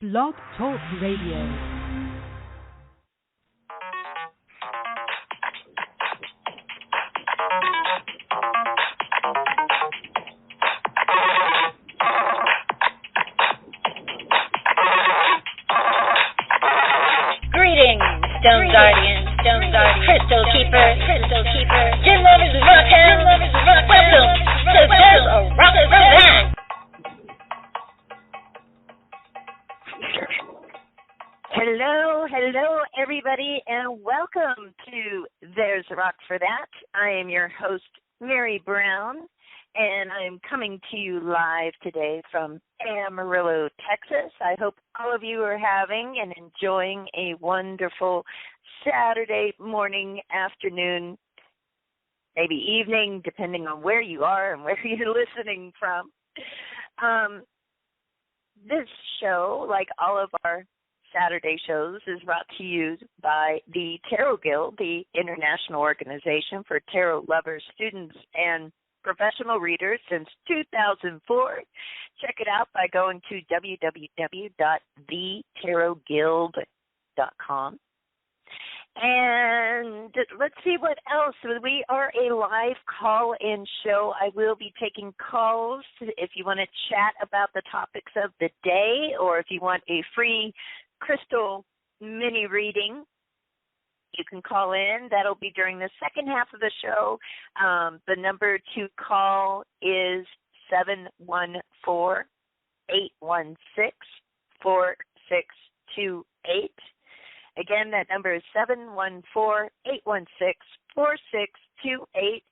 Blog Talk Radio. Stone Guardian, Crystal Keeper, Gin Lovers Rockhound, welcome to There's a Rock for That. Hello, everybody, and welcome to There's a Rock for That. I am your host, Mary Brown, and I'm coming to you live today from Amarillo, Texas. I hope all of you are having and enjoying a wonderful Saturday morning, afternoon, maybe evening, depending on where you are and where you're listening from. This show, like all of our Saturday shows, is brought to you by the Tarot Guild, the international organization for tarot lovers, students, and professional readers since 2004. Check it out by going to www.thetarotguild.com. And let's see what else. We are a live call-in show. I will be taking calls if you want to chat about the topics of the day, or if you want a free crystal mini reading, you can call in. That'll be during the second half of the show. The number to call is 714-816-4628. Again, that number is 714-816-4628.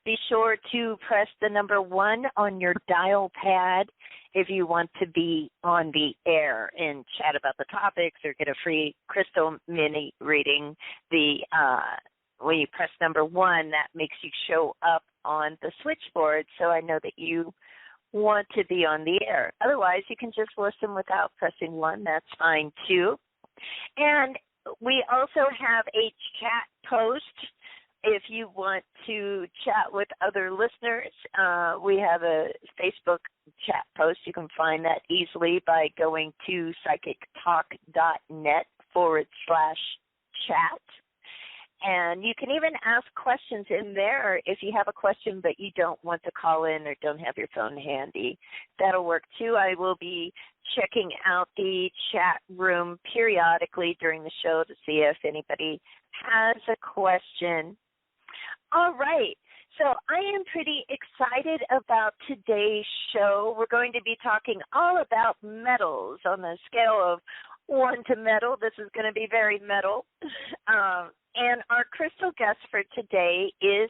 Be sure to press the number 1 on your dial pad if you want to be on the air and chat about the topics or get a free crystal mini reading. When you press number 1, that makes you show up on the switchboard, so I know that you want to be on the air. Otherwise, you can just listen without pressing 1. That's fine, too. And we also have a chat post. If you want to chat with other listeners, we have a Facebook chat post. You can find that easily by going to psychictalk.net/chat. And you can even ask questions in there if you have a question but you don't want to call in or don't have your phone handy. That'll work too. I will be checking out the chat room periodically during the show to see if anybody has a question. All right. So I am pretty excited about today's show. We're going to be talking all about metals on the scale of 1 to metal. This is going to be very metal. And our crystal guest for today is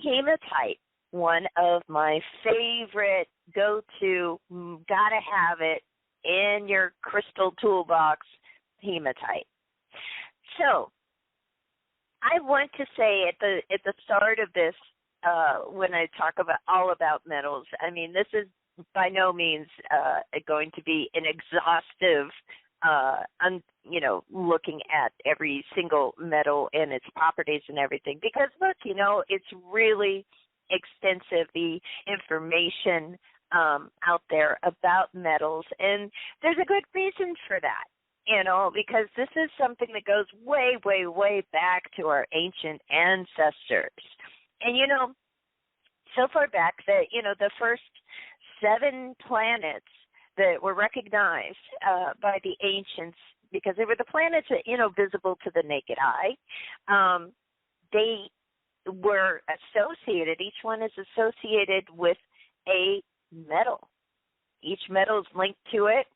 Hematite, one of my favorite go-to, gotta have it in your crystal toolbox, Hematite. So I want to say at the start of this, when I talk about all about metals, I mean, this is by no means going to be an exhaustive looking at every single metal and its properties and everything. Because, look, it's really extensive, the information out there about metals. And there's a good reason for that, because this is something that goes way, way, way back to our ancient ancestors. And, so far back that, the first 7 planets that were recognized by the ancients, because they were the planets that, visible to the naked eye. They were associated, each one is associated with a metal. Each metal is linked to it.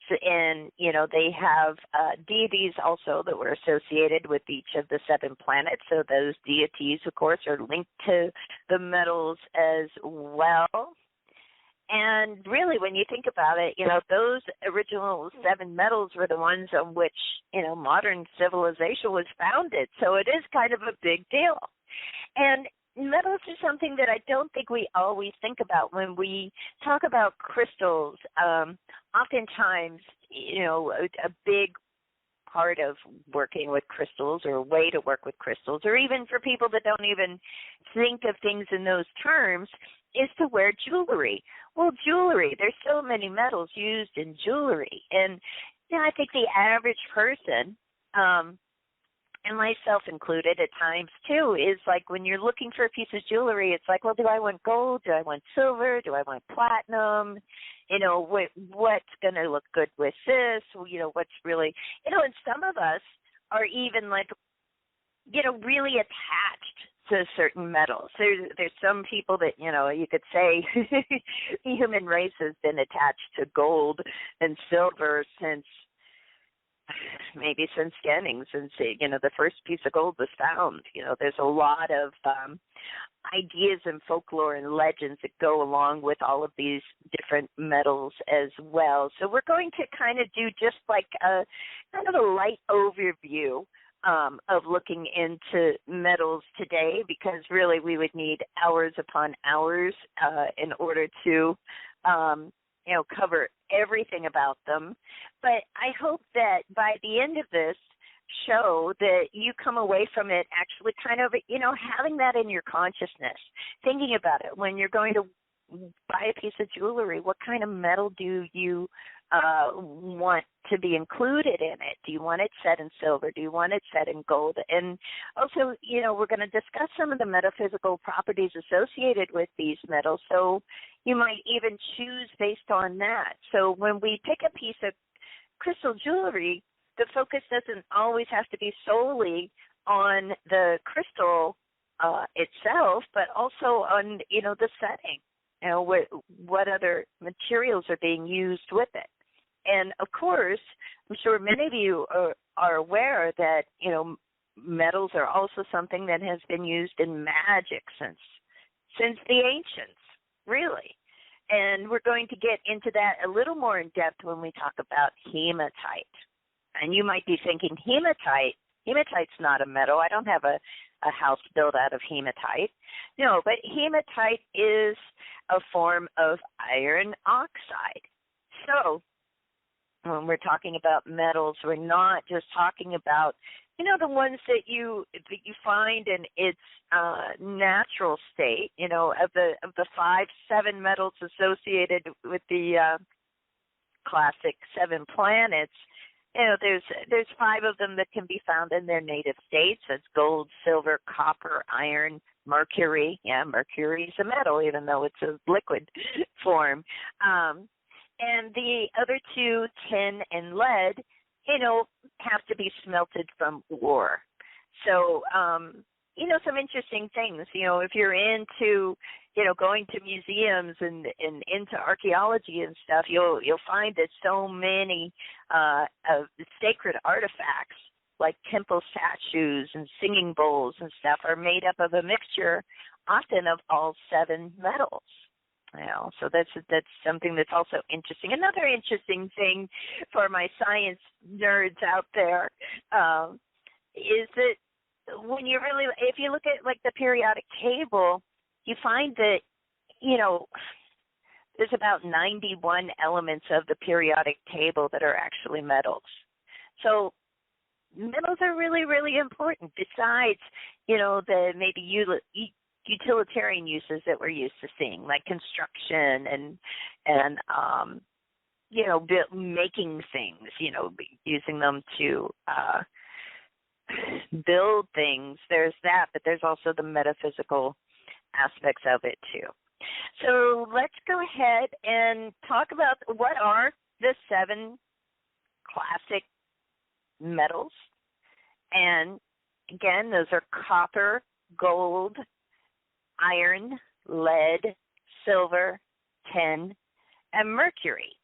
So, and, they have deities also that were associated with each of the 7 planets. So those deities, of course, are linked to the metals as well. And really, when you think about it, those original 7 metals were the ones on which, modern civilization was founded. So it is kind of a big deal. And metals are something that I don't think we always think about when we talk about crystals. Oftentimes, a big part of working with crystals, or a way to work with crystals, or even for people that don't even think of things in those terms, is to wear jewelry. Well, jewelry, there's so many metals used in jewelry, and I think the average person, and myself included at times too, is like when you're looking for a piece of jewelry, it's like, well, do I want gold? Do I want silver? Do I want platinum? What's going to look good with this? What's really, and some of us are even like, really attached to certain metals. There's some people that, you could say the human race has been attached to gold and silver since beginning, since the first piece of gold was found. There's a lot of ideas and folklore and legends that go along with all of these different metals as well. So we're going to kind of do just like a kind of a light overview of looking into metals today, because really we would need hours upon hours in order to cover everything about them. But I hope that by the end of this show that you come away from it actually kind of, having that in your consciousness, thinking about it. When you're going to buy a piece of jewelry, what kind of metal do you want to be included in it? Do you want it set in silver? Do you want it set in gold? And also, we're going to discuss some of the metaphysical properties associated with these metals. So you might even choose based on that. So when we pick a piece of crystal jewelry, the focus doesn't always have to be solely on the crystal itself, but also on, the setting. What other materials are being used with it. And, of course, I'm sure many of you are aware that, metals are also something that has been used in magic since the ancients, really. And we're going to get into that a little more in depth when we talk about hematite. And you might be thinking, hematite's not a metal. I don't have a house built out of hematite. No, but hematite is a form of iron oxide. So when we're talking about metals, we're not just talking about, the ones that you find in its natural state, of the 7 metals associated with the classic 7 planets. There's 5 of them that can be found in their native states. That's gold, silver, copper, iron, mercury. Yeah, mercury is a metal, even though it's a liquid form. And the other 2, tin and lead, have to be smelted from ore. So, some interesting things. If you're into, going to museums and into archaeology and stuff, you'll find that so many of the sacred artifacts, like temple statues and singing bowls and stuff, are made up of a mixture, often of all 7 metals. So that's something that's also interesting. Another interesting thing for my science nerds out there is that when you really, if you look at like the periodic table, you find that, there's about 91 elements of the periodic table that are actually metals. So metals are really, really important, besides, the maybe utilitarian uses that we're used to seeing, like construction and making things, using them to build things. There's that, but there's also the metaphysical aspects of it too. So let's go ahead and talk about what are the 7 classic metals. And again, those are copper, gold, iron, lead, silver, tin, and mercury.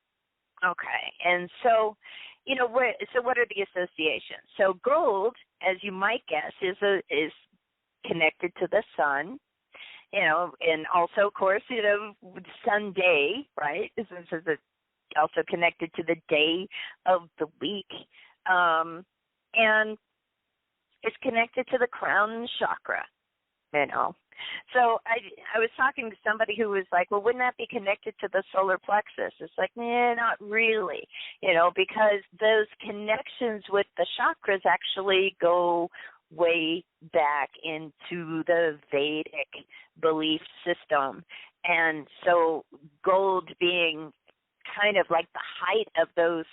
Okay, and so, what are the associations? So gold, as you might guess, is connected to the sun, and also, of course, sun day, right? This is also connected to the day of the week, and it's connected to the crown chakra, So I was talking to somebody who was like, well, wouldn't that be connected to the solar plexus? It's like, nah, not really, because those connections with the chakras actually go way back into the Vedic belief system. And so gold being kind of like the height of those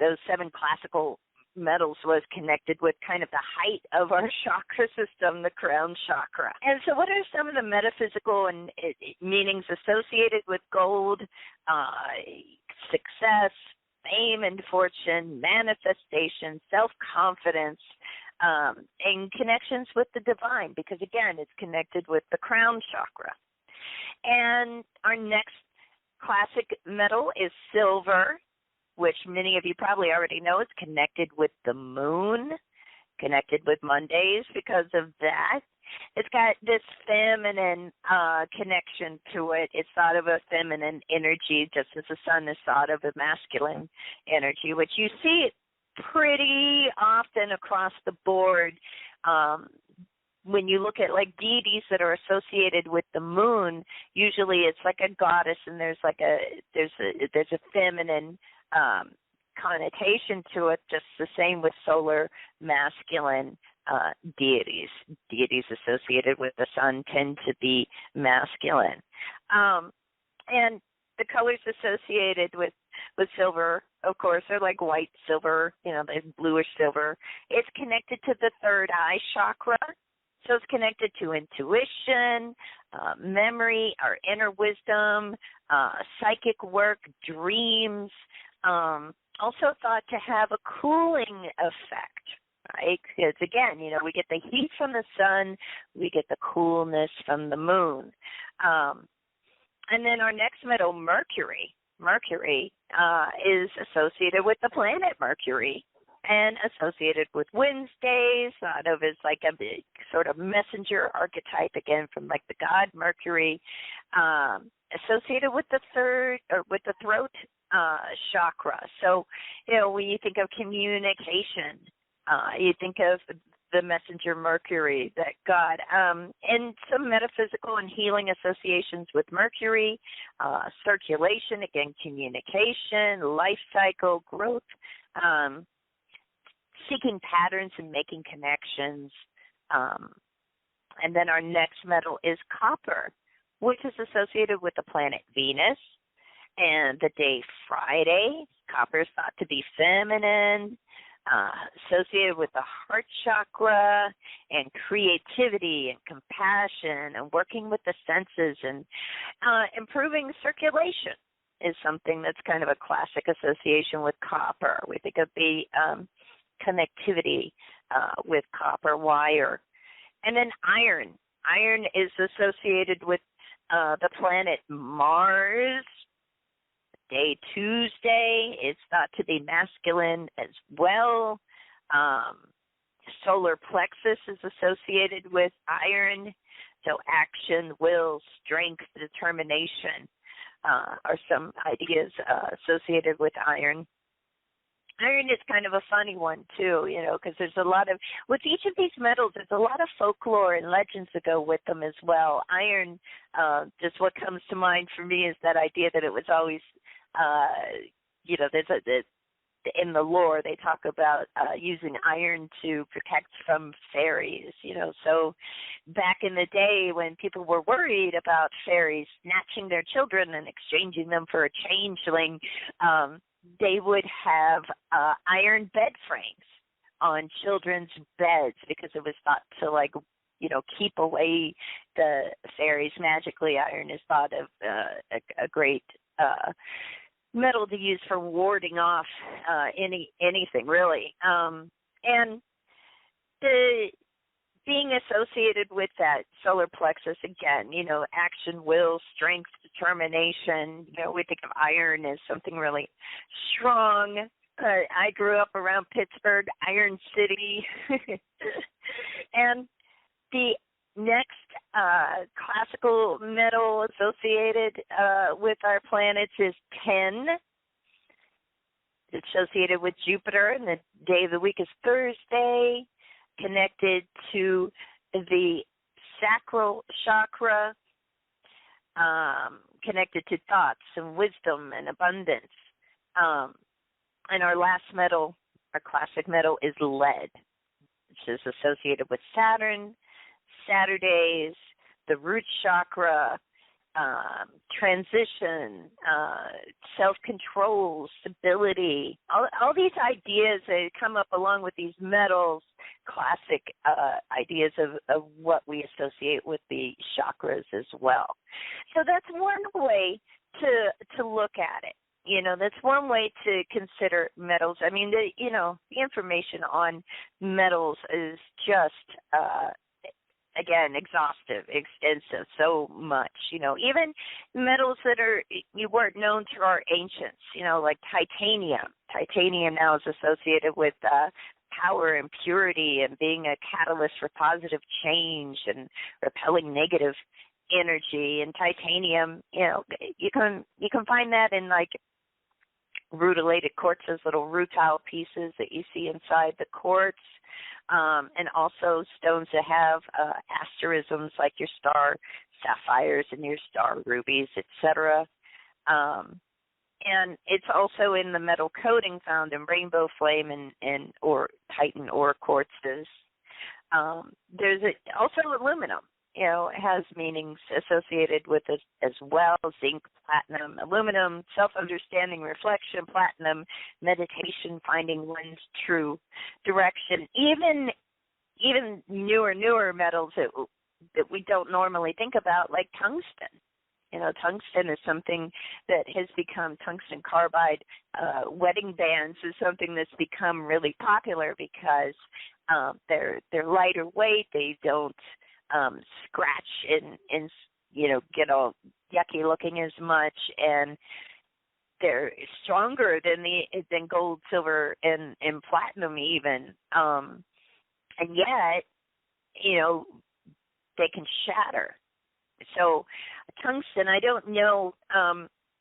those 7 classical metals was connected with kind of the height of our chakra system, the crown chakra. And so what are some of the metaphysical and meanings associated with gold? Success, fame and fortune, manifestation, self-confidence, and connections with the divine, because again, it's connected with the crown chakra. And our next classic metal is silver, which many of you probably already know is connected with the moon, connected with Mondays because of that. It's got this feminine connection to it. It's thought of a feminine energy, just as the sun is thought of a masculine energy, which you see it pretty often across the board. When you look at like deities that are associated with the moon, usually it's like a goddess, and there's a feminine connotation to it. Just the same with solar masculine deities. Deities associated with the sun tend to be masculine, and the colors associated with silver, of course, are like white silver, there's bluish silver. It's connected to the third eye chakra. So it's connected to intuition, memory, our inner wisdom, psychic work, dreams. Also thought to have a cooling effect, right? Because, again, we get the heat from the sun, we get the coolness from the moon. And then our next metal, Mercury. Mercury is associated with the planet Mercury, and associated with Wednesdays, thought of as like a big sort of messenger archetype, again, from like the god Mercury, associated with the throat chakra. So, when you think of communication, you think of the messenger Mercury, that god, and some metaphysical and healing associations with Mercury, circulation, again, communication, life cycle, growth, seeking patterns and making connections. And then our next metal is copper, which is associated with the planet Venus and the day Friday. Copper is thought to be feminine, associated with the heart chakra and creativity and compassion and working with the senses, and improving circulation is something that's kind of a classic association with copper. We think of the connectivity with copper wire. And then iron. Iron is associated with the planet Mars. Day Tuesday is thought to be masculine as well. Solar plexus is associated with iron. So action, will, strength, determination are some ideas associated with iron. Iron is kind of a funny one, too, because there's a lot of, with each of these metals, there's a lot of folklore and legends that go with them as well. Iron, just what comes to mind for me is that idea that it was always, in the lore, they talk about using iron to protect from fairies, So back in the day when people were worried about fairies snatching their children and exchanging them for a changeling, they would have iron bed frames on children's beds because it was thought to, keep away the fairies magically. Iron is thought of a great metal to use for warding off anything, really. And the being associated with that solar plexus, again, action, will, strength, determination, we think of iron as something really strong. I grew up around Pittsburgh, Iron City. And the next classical metal associated with our planets is tin. It's associated with Jupiter, and the day of the week is Thursday, connected to the sacral chakra, connected to thoughts and wisdom and abundance. And our last metal, our classic metal, is lead, which is associated with Saturn, Saturdays, the root chakra, transition, self-control, stability, all these ideas that come up along with these metals, classic ideas of what we associate with the chakras as well. So that's one way to look at it. That's one way to consider metals. I mean, the information on metals is just again, exhaustive, extensive, so much. Even metals that you weren't known to our ancients, like titanium. Titanium now is associated with power and purity and being a catalyst for positive change and repelling negative energy. And titanium, you can find that in like rutilated quartzes, little rutile pieces that you see inside the quartz. And also stones that have asterisms like your star sapphires and your star rubies, etc. And it's also in the metal coating found in rainbow flame and or titan ore quartzes. There's also aluminum. It has meanings associated with it as well: zinc, platinum, aluminum, self-understanding, reflection, platinum, meditation, finding one's true direction. Even newer metals that we don't normally think about, like tungsten. Tungsten is something that has become tungsten carbide. Wedding bands is something that's become really popular because they're lighter weight. They don't scratch and get all yucky looking as much, and they're stronger than gold, silver, and platinum even. And yet, they can shatter. So tungsten, I don't know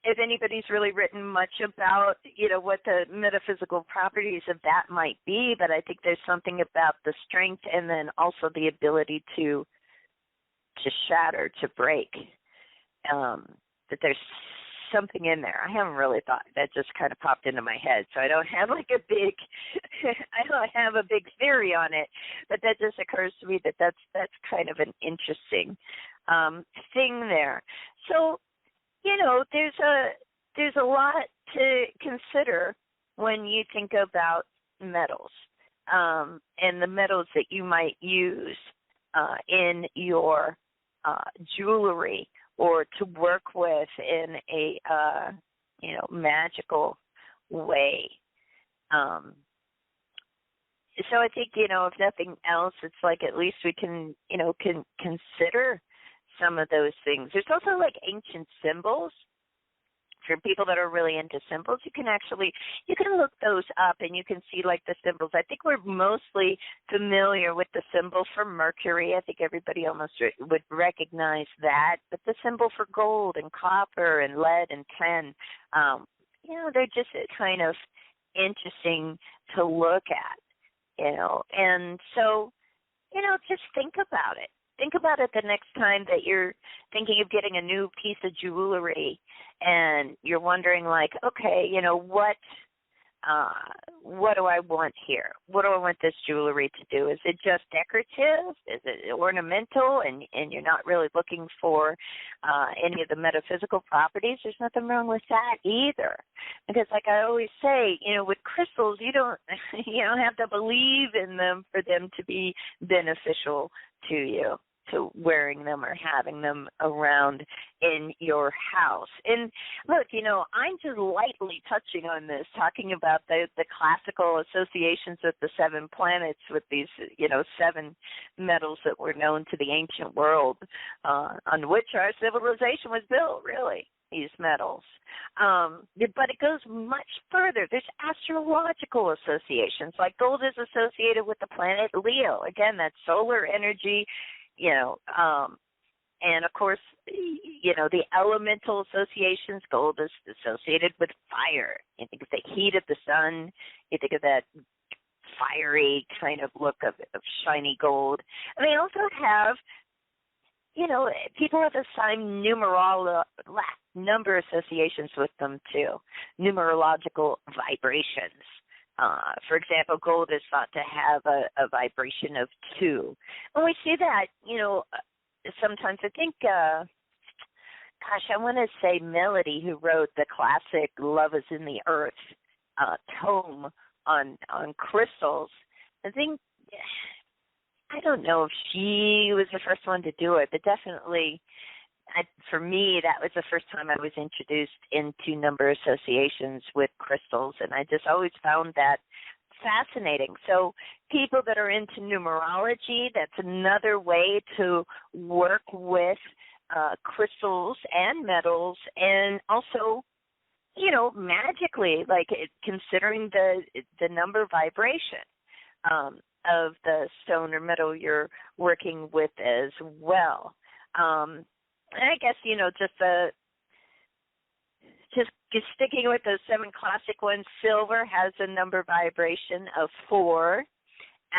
if anybody's really written much about, what the metaphysical properties of that might be, but I think there's something about the strength and then also the ability to shatter, to break, that there's something in there. I haven't really thought. That just kind of popped into my head, so I don't have I don't have a big theory on it, but that just occurs to me that's kind of an interesting thing there. So, there's a lot to consider when you think about metals, and the metals that you might use in your jewelry or to work with in a magical way. So I think, if nothing else, it's like at least we can consider some of those things. There's also like ancient symbols. For people that are really into symbols, you can look those up and you can see like the symbols. I think we're mostly familiar with the symbol for Mercury. I think everybody almost would recognize that. But the symbol for gold and copper and lead and tin, they're just kind of interesting to look at, And so, just think about it. Think about it the next time that you're thinking of getting a new piece of jewelry and you're wondering like, okay, what do I want here? What do I want this jewelry to do? Is it just decorative? Is it ornamental? And you're not really looking for any of the metaphysical properties? There's nothing wrong with that either. Because like I always say, with crystals, you don't have to believe in them for them to be beneficial to you, to wearing them or having them around in your house. And look, I'm just lightly touching on this, talking about the classical associations with the 7 planets, with these, 7 metals that were known to the ancient world, on which our civilization was built, really, these metals. But it goes much further. There's astrological associations, like gold is associated with the planet Leo. Again, that's solar energy, and of course, the elemental associations. Gold is associated with fire. You think of the heat of the sun. You think of that fiery kind of look of shiny gold. And they also have, people have assigned number associations with them too, numerological vibrations. For example, gold is thought to have a vibration of 2. And we see that, sometimes I think, gosh, I want to say Melody, who wrote the classic "Love Is in the Earth" tome on crystals. I think, I don't know if she was the first one to do it, but definitely, for me, that was the first time I was introduced into number associations with crystals, and I just always found that fascinating. So people that are into numerology, that's another way to work with crystals and metals, and also, magically, like considering the number vibration of the stone or metal you're working with as well. And I guess, just sticking with those 7 classic ones, silver has a number vibration of 4,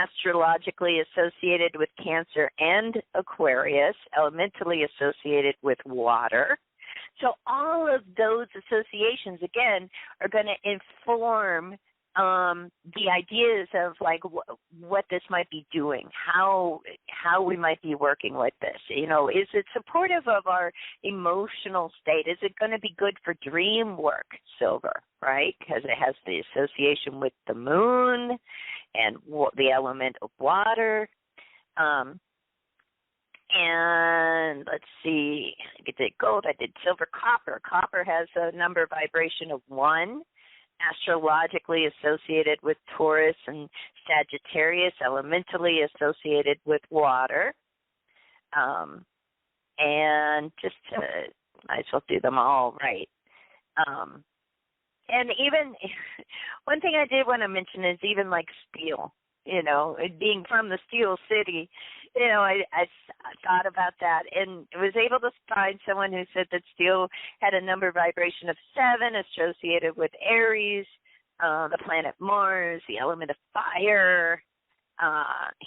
astrologically associated with Cancer and Aquarius, elementally associated with water. So all of those associations, again, are going to inform the ideas of like what this might be doing, how we might be working with this. Is it supportive of our emotional state? Is it going to be good for dream work? Silver, right? Because it has the association with the moon and the element of water. And let's see, I did gold, I did silver, copper. Copper has a number vibration of 1. Astrologically associated with Taurus and Sagittarius, elementally associated with water. And just might as well do them all right. And even one thing I did want to mention is even like steel. Being from the Steel City, I thought about that and was able to find someone who said that steel had a number vibration of 7 associated with Aries, the planet Mars, the element of fire,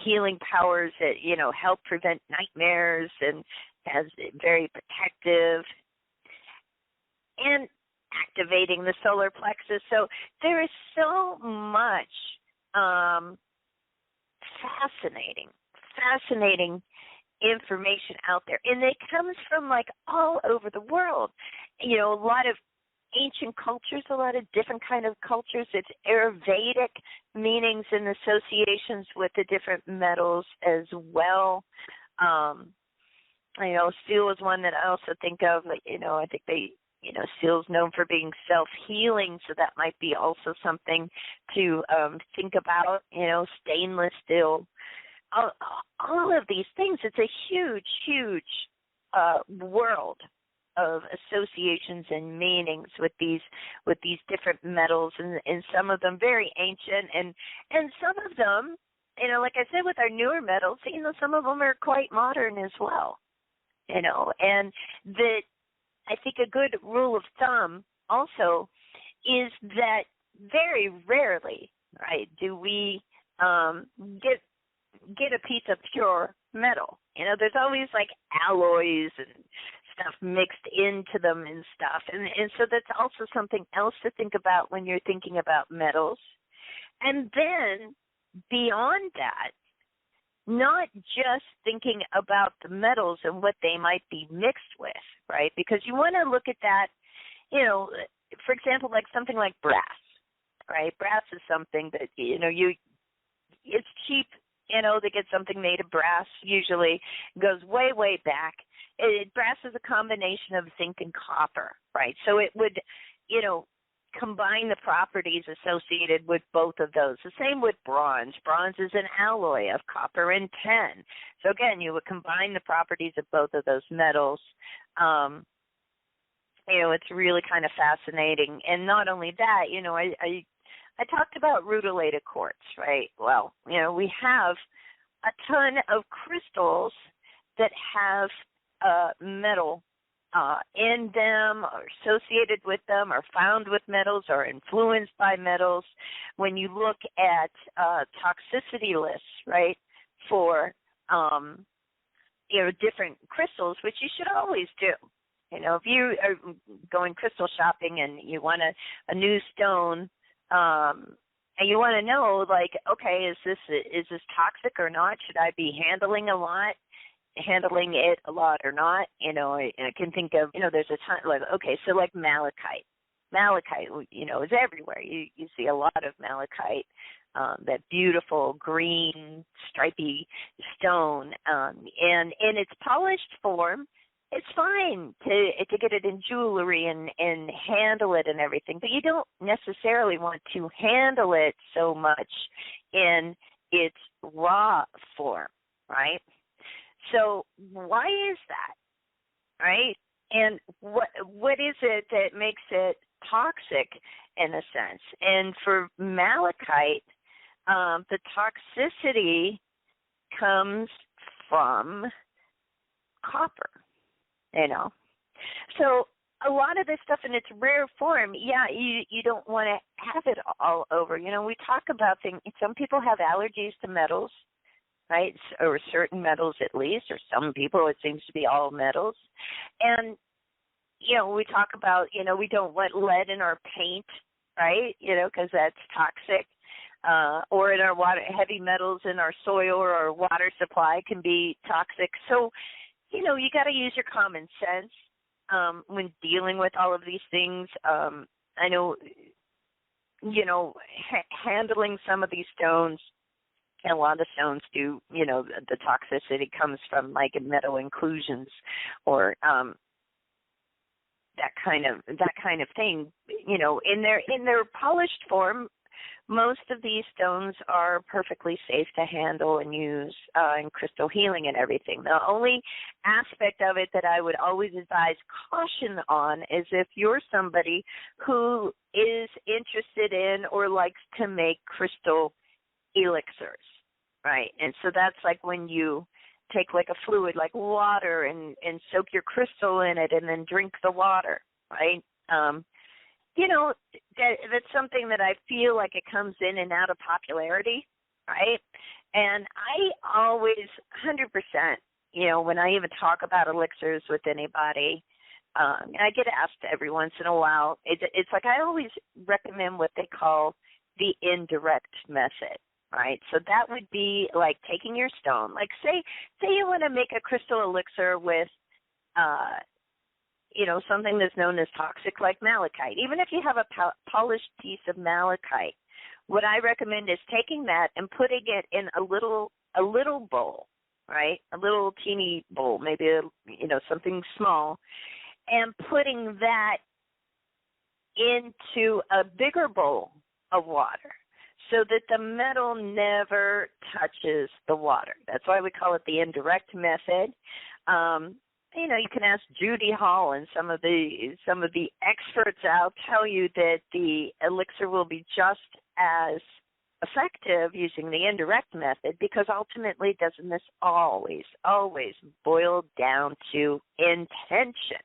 healing powers that, help prevent nightmares and has very protective, and activating the solar plexus. So there is so much fascinating information out there, and it comes from like all over the world. A lot of ancient cultures, a lot of different kind of cultures. It's Ayurvedic meanings and associations with the different metals as well. Steel is one that I also think of. I think they. Steel's known for being self-healing, so that might be also something to think about. Stainless steel. All of these things, it's a huge world of associations and meanings with these different metals, and some of them very ancient, and some of them, like I said, with our newer metals, some of them are quite modern as well. And that I think a good rule of thumb also is that very rarely, right, do we get a piece of pure metal. There's always like alloys and stuff mixed into them and stuff. And so that's also something else to think about when you're thinking about metals. And then beyond that, not just thinking about the metals and what they might be mixed with, right? Because you want to look at that, for example, like something like brass, right? Brass is something that, it's cheap, to get something made of brass. Usually goes way, way back. Brass is a combination of zinc and copper, right? So it would, combine the properties associated with both of those. The same with bronze. Bronze is an alloy of copper and tin. So again, you would combine the properties of both of those metals. It's really kind of fascinating. And not only that, I talked about rutilated quartz, right? Well, we have a ton of crystals that have metal in them, or associated with them, or found with metals, or influenced by metals. When you look at toxicity lists, right, for different crystals, which you should always do. If you are going crystal shopping and you want a new stone, and you want to know, like, okay, is this toxic or not? Should I be handling a lot? handling it a lot or not. I can think of, there's a ton, like, okay, so like malachite. Malachite, is everywhere. You see a lot of malachite, that beautiful green stripy stone, and in its polished form, it's fine to get it in jewelry and handle it and everything, but you don't necessarily want to handle it so much in its raw form, right? So why is that, right? And what is it that makes it toxic in a sense? And for malachite, the toxicity comes from copper, So a lot of this stuff in its rare form, you don't want to have it all over. We talk about things. Some people have allergies to metals, right? Or certain metals at least, or some people it seems to be all metals. And, we talk about, we don't want lead in our paint, right? Because that's toxic. Or in our water, heavy metals in our soil or our water supply can be toxic. So, you got to use your common sense when dealing with all of these things. I know, handling some of these stones, and a lot of stones do, the toxicity comes from like metal inclusions or that kind of thing. In their polished form, most of these stones are perfectly safe to handle and use in crystal healing and everything. The only aspect of it that I would always advise caution on is if you're somebody who is interested in or likes to make crystal elixirs, right? And so that's like when you take like a fluid like water and soak your crystal in it and then drink the water, right? That's something that I feel like it comes in and out of popularity, right? And I always, 100%, when I even talk about elixirs with anybody, and I get asked every once in a while, it's like I always recommend what they call the indirect method, right? So that would be like taking your stone, like say you want to make a crystal elixir with, something that's known as toxic like malachite. Even if you have a polished piece of malachite, what I recommend is taking that and putting it in a little bowl, right? A little teeny bowl, maybe something small, and putting that into a bigger bowl of water so that the metal never touches the water. That's why we call it the indirect method. You can ask Judy Hall and some of the experts out tell you that the elixir will be just as effective using the indirect method, because ultimately doesn't this always boil down to intention?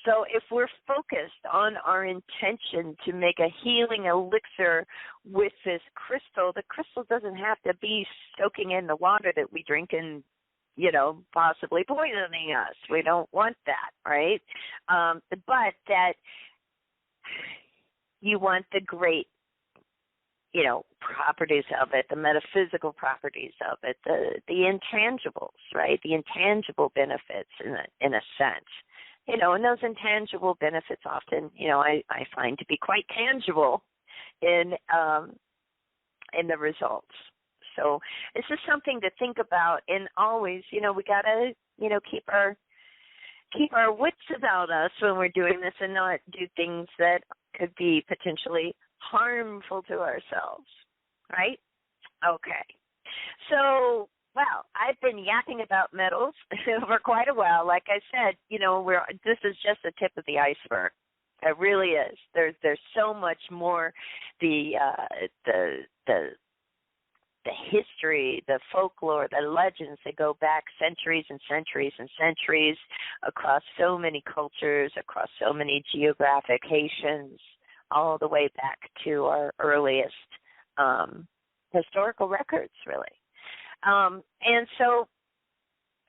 So if we're focused on our intention to make a healing elixir with this crystal, the crystal doesn't have to be soaking in the water that we drink and possibly poisoning us. We don't want that, right? But that you want the great, properties of it, the metaphysical properties of it, the intangibles, right? The intangible benefits in a sense. And those intangible benefits often, I find to be quite tangible in the results. So this is something to think about, and always, we gotta, keep our wits about us when we're doing this, and not do things that could be potentially harmful to ourselves, right? Okay. So, well, I've been yapping about metals for quite a while. Like I said, this is just the tip of the iceberg. It really is. There's so much more. The history, the folklore, the legends that go back centuries and centuries and centuries across so many cultures, across so many geographic Haitians, all the way back to our earliest historical records, really. And so,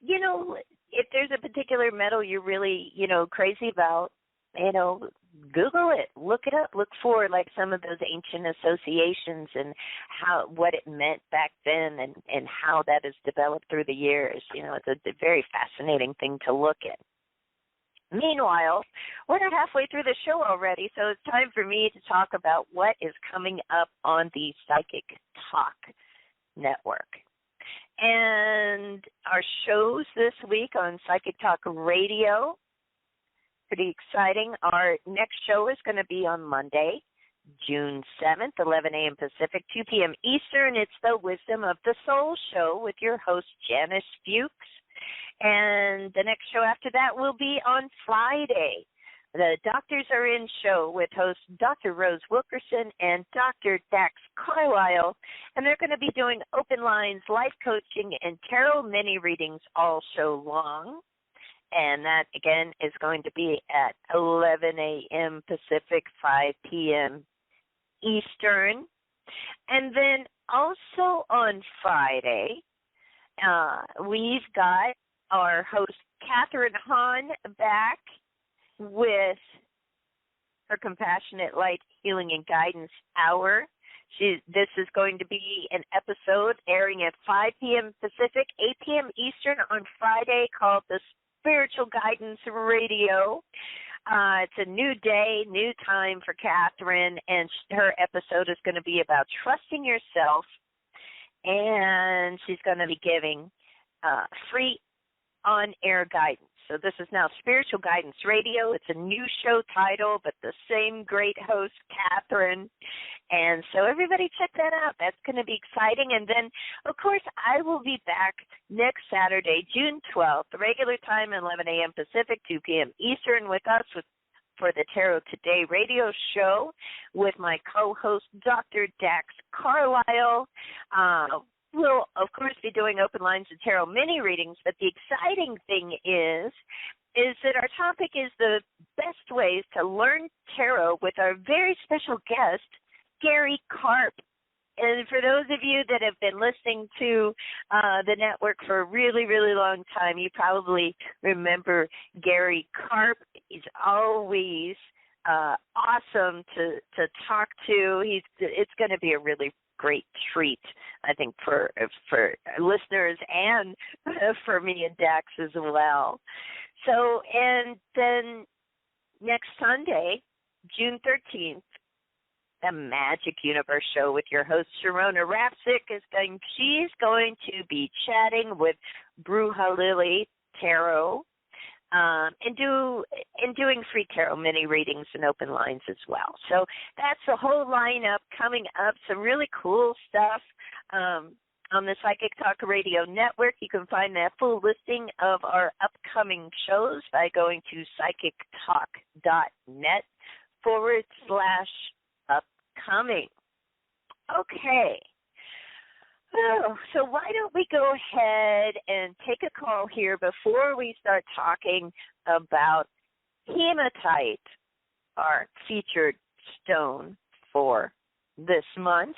if there's a particular metal you're really, crazy about, Google it, look it up, look for like some of those ancient associations and what it meant back then and how that has developed through the years. It's a very fascinating thing to look at. Meanwhile, we're not halfway through the show already, so it's time for me to talk about what is coming up on the Psychic Talk Network. And our shows this week on Psychic Talk Radio, pretty exciting. Our next show is going to be on Monday, June 7th, 11 a.m. Pacific, 2 p.m. Eastern. It's the Wisdom of the Soul show with your host, Janice Fuchs. And the next show after that will be on Friday. The Doctors Are In show with host Dr. Rose Wilkerson and Dr. Dax Carlisle. And they're going to be doing open lines, life coaching, and tarot mini readings all show long. And that, again, is going to be at 11 a.m. Pacific, 5 p.m. Eastern. And then also on Friday, we've got our host, Catherine Hahn, back with her Compassionate Light Healing and Guidance Hour. This is going to be an episode airing at 5 p.m. Pacific, 8 p.m. Eastern on Friday called the Spiritual Guidance Radio. It's a new day, new time for Catherine, and her episode is going to be about trusting yourself, and she's going to be giving free on-air guidance. So this is now Spiritual Guidance Radio. It's a new show title, but the same great host, Catherine. And so everybody check that out. That's going to be exciting. And then, of course, I will be back next Saturday, June 12th, the regular time, 11 a.m. Pacific, 2 p.m. Eastern, with us for the Tarot Today radio show with my co-host, Dr. Dax Carlisle. We'll, of course, be doing open lines and tarot mini readings, but the exciting thing is that our topic is the best ways to learn tarot with our very special guest, Gary Karp. And for those of you that have been listening to the network for a really, really long time, you probably remember Gary Karp. He's always awesome to talk to. It's going to be a really great treat, I think, for listeners and for me and Dax as well. So, and then next Sunday, June 13th, the Magic Universe show with your host, Sharona Rapsick, she's going to be chatting with Bruja Lily Tarot, and doing free tarot mini readings and open lines as well. So that's the whole lineup coming up. Some really cool stuff on the Psychic Talk Radio Network. You can find that full listing of our upcoming shows by going to psychictalk.net/upcoming. Okay. Oh, so why don't we go ahead and take a call here before we start talking about Hematite, our featured stone for this month.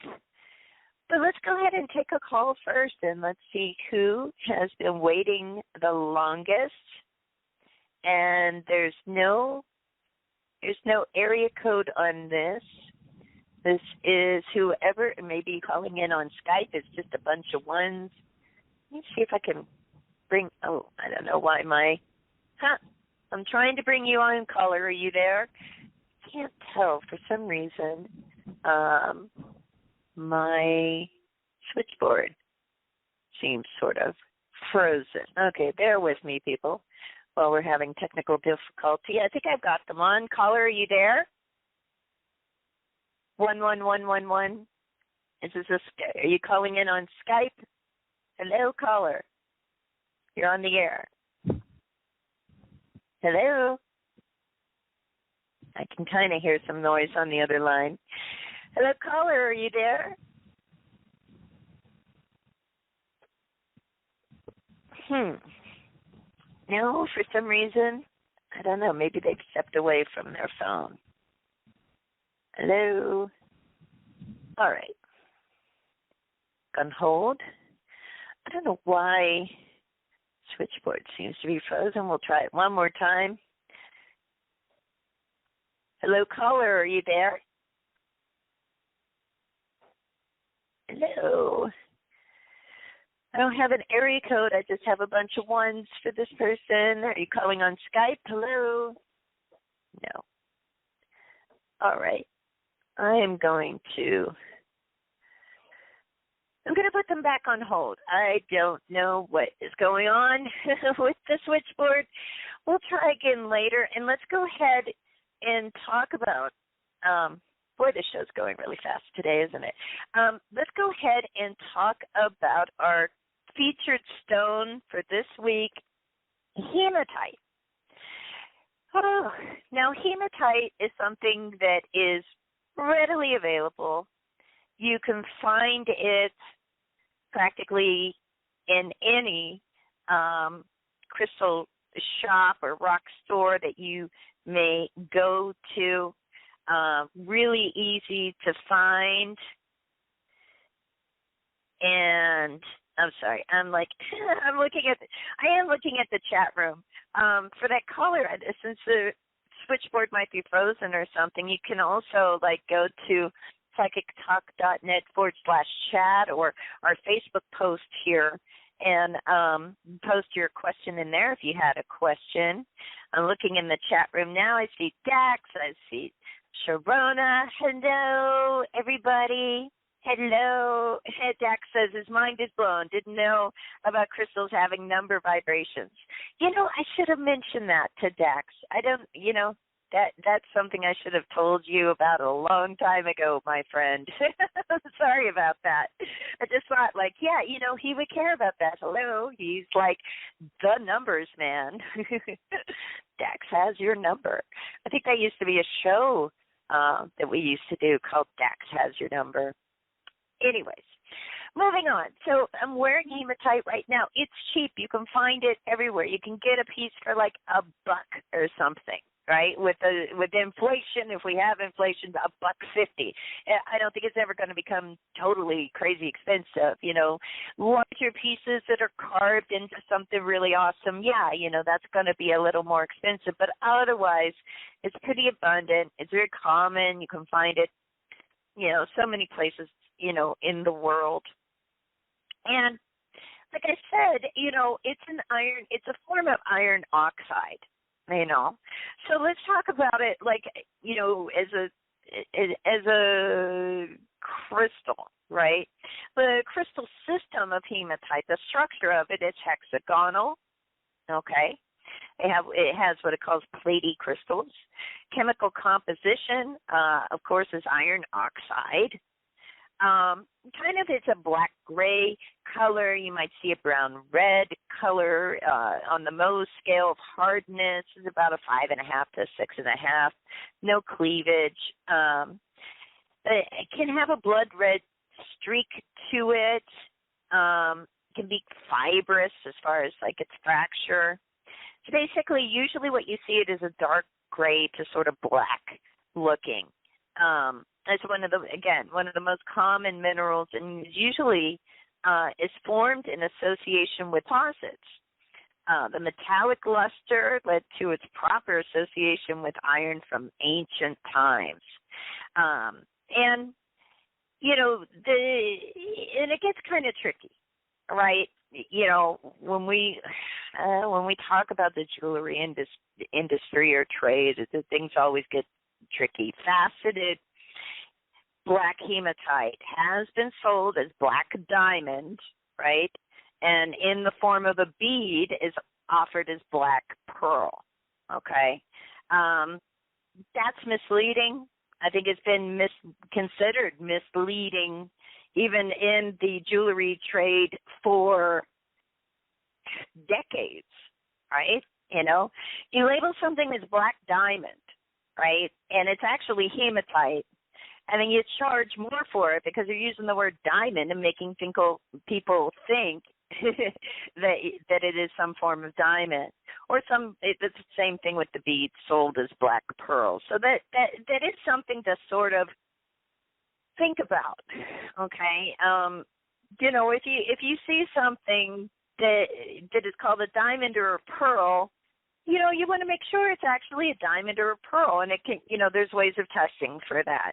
But let's go ahead and take a call first, and let's see who has been waiting the longest. And there's no area code on this. This is whoever may be calling in on Skype. It's just a bunch of ones. Let me see if I can bring, I don't know why I'm trying to bring you on, caller. Are you there? Can't tell for some reason. My switchboard seems sort of frozen. Okay, bear with me, people, while we're having technical difficulty. I think I've got them on. Caller, are you there? 11111. Are you calling in on Skype? Hello, caller. You're on the air. Hello. I can kind of hear some noise on the other line. Hello, caller. Are you there? No, for some reason, I don't know. Maybe they've stepped away from their phone. Hello. All right. On hold. I don't know why switchboard seems to be frozen. We'll try it one more time. Hello, caller. Are you there? Hello. I don't have an area code. I just have a bunch of ones for this person. Are you calling on Skype? Hello? No. All right. I'm going to put them back on hold. I don't know what is going on with the switchboard. We'll try again later, and let's go ahead and talk about, boy, this show's going really fast today, isn't it? Let's go ahead and talk about our featured stone for this week, hematite. Oh, now, hematite is something that is readily available. You can find it practically in any crystal shop or rock store that you may go to. Really easy to find. And I'm sorry, I am looking at the chat room. For that caller, since the switchboard might be frozen or something, you can also go to psychictalk.net/chat or our Facebook post here and post your question in there if you had a question. I'm looking in the chat room now. I see Dax. I see Sharona. Hello, everybody. Hello. Dax says his mind is blown. Didn't know about crystals having number vibrations. I should have mentioned that to Dax. That's something I should have told you about a long time ago, my friend. Sorry about that. I just thought, he would care about that. Hello, he's the numbers man. Dax has your number. I think that used to be a show that we used to do called Dax Has Your Number. Anyways, moving on. So I'm wearing hematite right now. It's cheap. You can find it everywhere. You can get a piece for $1 or something. Right, with inflation, if we have inflation, $1.50. I don't think it's ever going to become totally crazy expensive. Larger pieces that are carved into something really awesome, that's going to be a little more expensive. But otherwise, it's pretty abundant. It's very common. You can find it, so many places, in the world. And like I said, it's a form of iron oxide. So let's talk about it as a crystal, right? The crystal system of hematite, the structure of it is hexagonal, okay? It has what it calls platy crystals. Chemical composition, of course, is iron oxide. It's a black-gray color. You might see a brown-red color. On the Mohs scale of hardness is about a 5.5 to 6.5. No cleavage. It can have a blood-red streak to it. It can be fibrous as far as its fracture. So basically, usually what you see it is a dark gray to sort of black looking. It's one of the most common minerals, and usually is formed in association with deposits. The metallic luster led to its proper association with iron from ancient times. And it gets kind of tricky, right? When we talk about the jewelry industry or trade, things always get tricky. Faceted black hematite has been sold as black diamond, right? And in the form of a bead is offered as black pearl, okay? That's misleading. I think it's been considered misleading even in the jewelry trade for decades, right? You label something as black diamond, right? And it's actually hematite. And then you charge more for it because you're using the word diamond and making people think that it is some form of diamond. Or it's the same thing with the beads sold as black pearls. So that is something to sort of think about, okay? If you see something that is called a diamond or a pearl, you want to make sure it's actually a diamond or a pearl, and it can, there's ways of testing for that.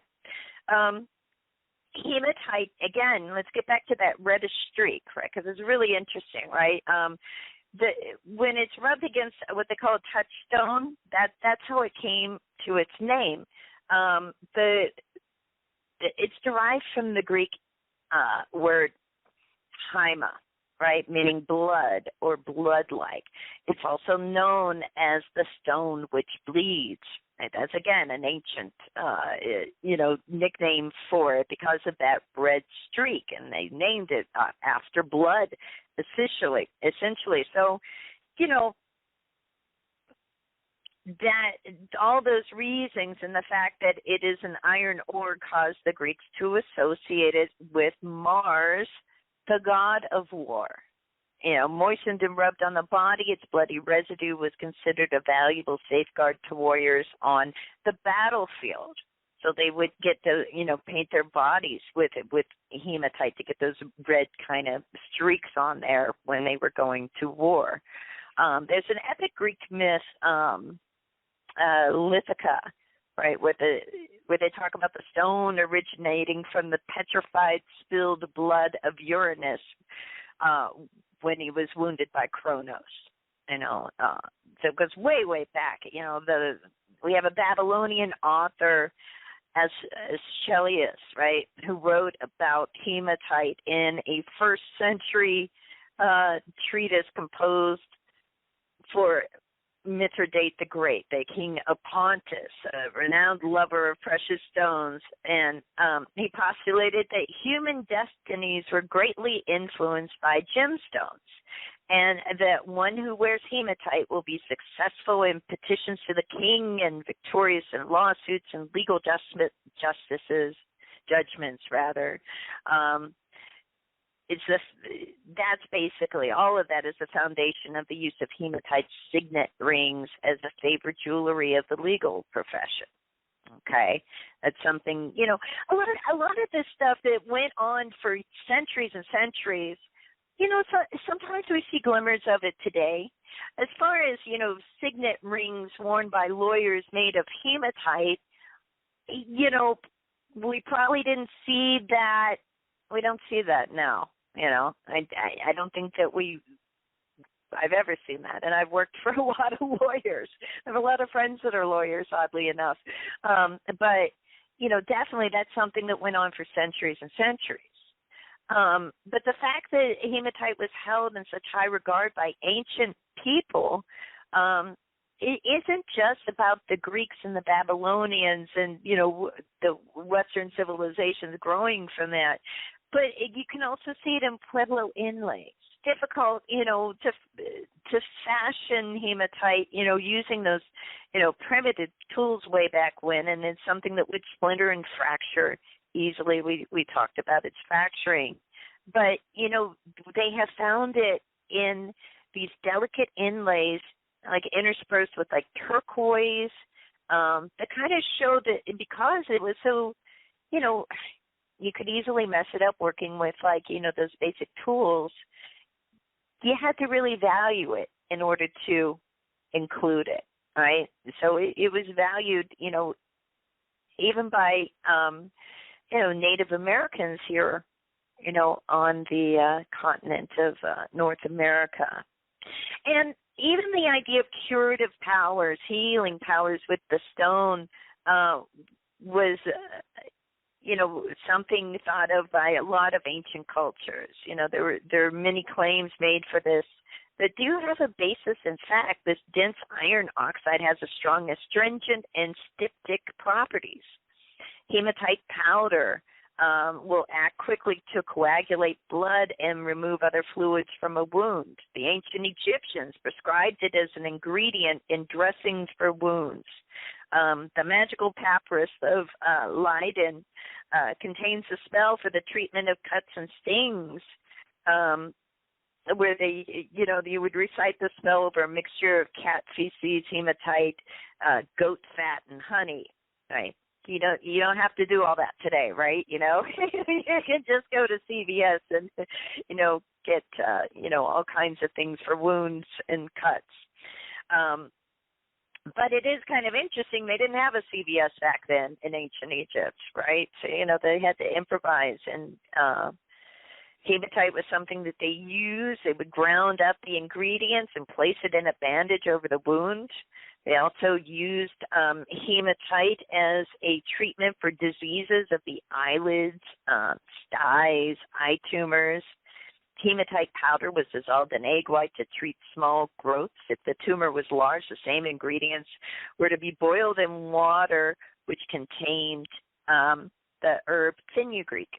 Hematite, again, let's get back to that reddish streak, right? Because it's really interesting, right? When it's rubbed against what they call a touchstone, that's how it came to its name. It's derived from the Greek word haima, right, meaning blood or blood-like. It's also known as the stone which bleeds. Right? That's, again, an ancient, nickname for it because of that red streak, and they named it after blood, essentially. So, that all those reasons and the fact that it is an iron ore caused the Greeks to associate it with Mars, the god of war. Moistened and rubbed on the body, its bloody residue was considered a valuable safeguard to warriors on the battlefield. So they would get to, paint their bodies with hematite to get those red kind of streaks on there when they were going to war. There's an epic Greek myth, Lithica, right, where they talk about the stone originating from the petrified spilled blood of Uranus when he was wounded by Kronos. So it goes way, way back. We have a Babylonian author, Aeschylus, right, who wrote about hematite in a first century treatise composed for Mithridate the Great, the king of Pontus, a renowned lover of precious stones, and he postulated that human destinies were greatly influenced by gemstones, and that one who wears hematite will be successful in petitions to the king and victorious in lawsuits and legal judgments. That's basically, all of that is the foundation of the use of hematite signet rings as a favorite jewelry of the legal profession. Okay, that's something, a lot of this stuff that went on for centuries and centuries. So sometimes we see glimmers of it today. As far as, signet rings worn by lawyers made of hematite, we probably didn't see that. We don't see that now. I don't think that I've ever seen that. And I've worked for a lot of lawyers. I have a lot of friends that are lawyers, oddly enough. But, definitely that's something that went on for centuries and centuries. But the fact that hematite was held in such high regard by ancient people, it isn't just about the Greeks and the Babylonians and, the Western civilizations growing from that. But you can also see it in Pueblo inlays. Difficult, to fashion hematite, using those, primitive tools way back when, and it's something that would splinter and fracture easily. We talked about its fracturing. But, they have found it in these delicate inlays, like interspersed with like turquoise, that kind of show that because it was so, you could easily mess it up working with like, those basic tools. You had to really value it in order to include it, right? So it was valued, even by, Native Americans here, on the continent of North America. And even the idea of curative powers, healing powers with the stone was, something thought of by a lot of ancient cultures. There are many claims made for this that do have a basis in fact. This dense iron oxide has a strong astringent and styptic properties. Hematite powder will act quickly to coagulate blood and remove other fluids from a wound. The ancient Egyptians prescribed it as an ingredient in dressings for wounds. The magical papyrus of Leiden contains a spell for the treatment of cuts and stings, where you would recite the spell over a mixture of cat feces, hematite, goat fat, and honey, right? You don't have to do all that today, right? You can just go to CVS and, get, all kinds of things for wounds and cuts. But it is kind of interesting. They didn't have a CVS back then in ancient Egypt, right? So, they had to improvise. And hematite was something that they used. They would ground up the ingredients and place it in a bandage over the wound. They also used hematite as a treatment for diseases of the eyelids, styes, eye tumors. Hematite powder was dissolved in egg white to treat small growths. If the tumor was large, the same ingredients were to be boiled in water, which contained the herb fenugreek.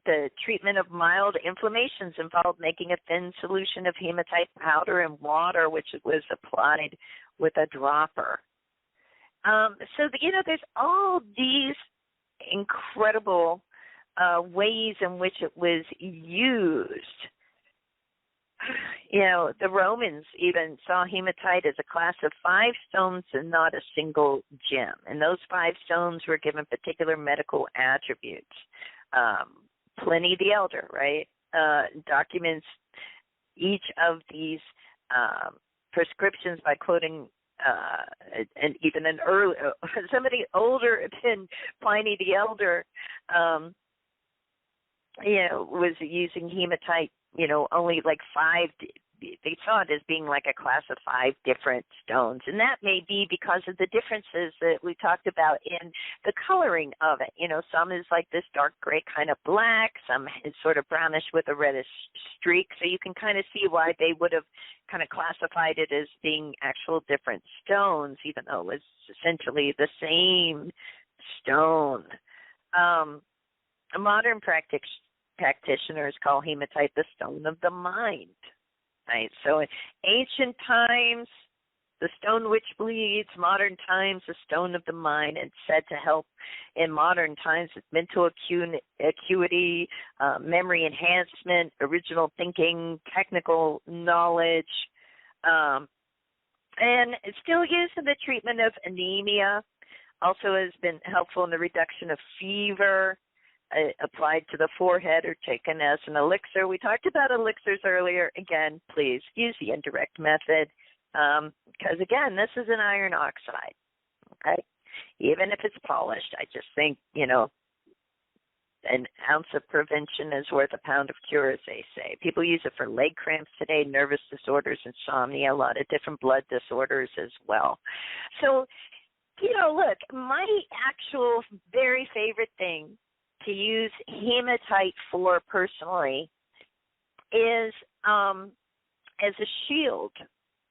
The treatment of mild inflammations involved making a thin solution of hematite powder in water, which was applied with a dropper. There's all these incredible ways in which it was used. The Romans even saw hematite as a class of 5 stones and not a single gem. And those 5 stones were given particular medical attributes. Pliny the Elder, right, documents each of these prescriptions by quoting and even an early somebody older than Pliny the Elder, was using hematite. Only like 5. They saw it as being like a class of 5 different stones, and that may be because of the differences that we talked about in the coloring of it. Some is like this dark gray kind of black, some is sort of brownish with a reddish streak, so you can kind of see why they would have kind of classified it as being actual different stones, even though it was essentially the same stone. Modern practitioners call hematite the stone of the mind. Right. So in ancient times, the stone which bleeds. Modern times, the stone of the mind, and said to help in modern times with mental acuity, memory enhancement, original thinking, technical knowledge, and it's still used in the treatment of anemia. Also has been helpful in the reduction of fever. Applied to the forehead or taken as an elixir. We talked about elixirs earlier. Again, please use the indirect method because, again, this is an iron oxide, okay? Even if it's polished, I just think, an ounce of prevention is worth a pound of cure, as they say. People use it for leg cramps today, nervous disorders, insomnia, a lot of different blood disorders as well. So, look, my actual very favorite thing to use hematite for personally is as a shield.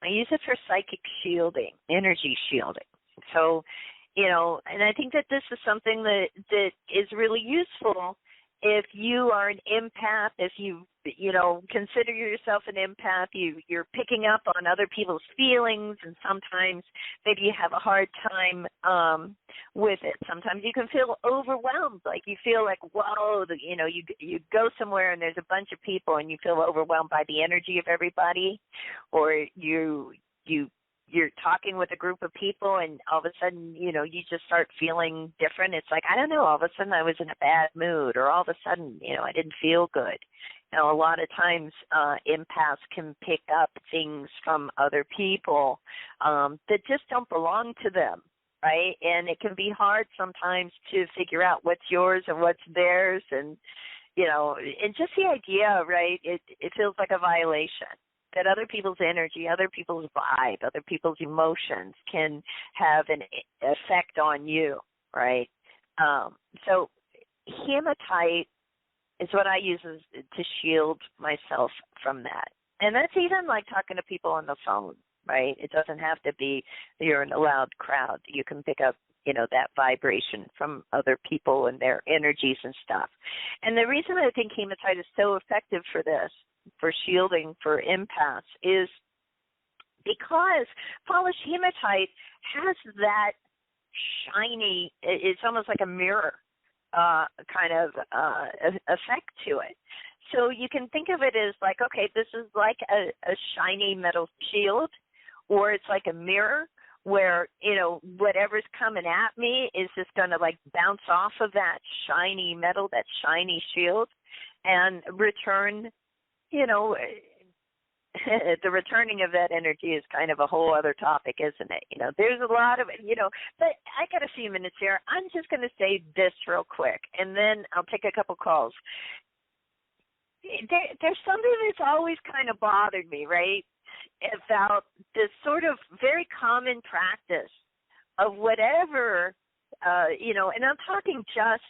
I use it for psychic shielding, energy shielding. So, and I think that this is something that is really useful if you are an empath, if you consider yourself an empath, you're picking up on other people's feelings, and sometimes maybe you have a hard time with it. Sometimes you can feel overwhelmed, like you feel like, whoa, you go somewhere and there's a bunch of people and you feel overwhelmed by the energy of everybody, or you're talking with a group of people and all of a sudden, you just start feeling different. It's like, I don't know, all of a sudden I was in a bad mood, or all of a sudden, I didn't feel good. A lot of times empaths can pick up things from other people that just don't belong to them, right? And it can be hard sometimes to figure out what's yours and what's theirs. And, and just the idea, right, it feels like a violation. That other people's energy, other people's vibe, other people's emotions can have an effect on you, right? So hematite is what I use to shield myself from that. And that's even like talking to people on the phone, right? It doesn't have to be you're in a loud crowd. You can pick up, that vibration from other people and their energies and stuff. And the reason I think hematite is so effective for this, for shielding for empaths, is because polished hematite has that shiny, it's almost like a mirror kind of effect to it. So you can think of it as like, okay, this is like a shiny metal shield, or it's like a mirror where, whatever's coming at me is just going to like bounce off of that shiny metal, that shiny shield, and return the returning of that energy is kind of a whole other topic, isn't it? There's a lot of, but I got a few minutes here. I'm just going to say this real quick, and then I'll take a couple calls. There's something that's always kind of bothered me, right, about this sort of very common practice of whatever, and I'm talking just,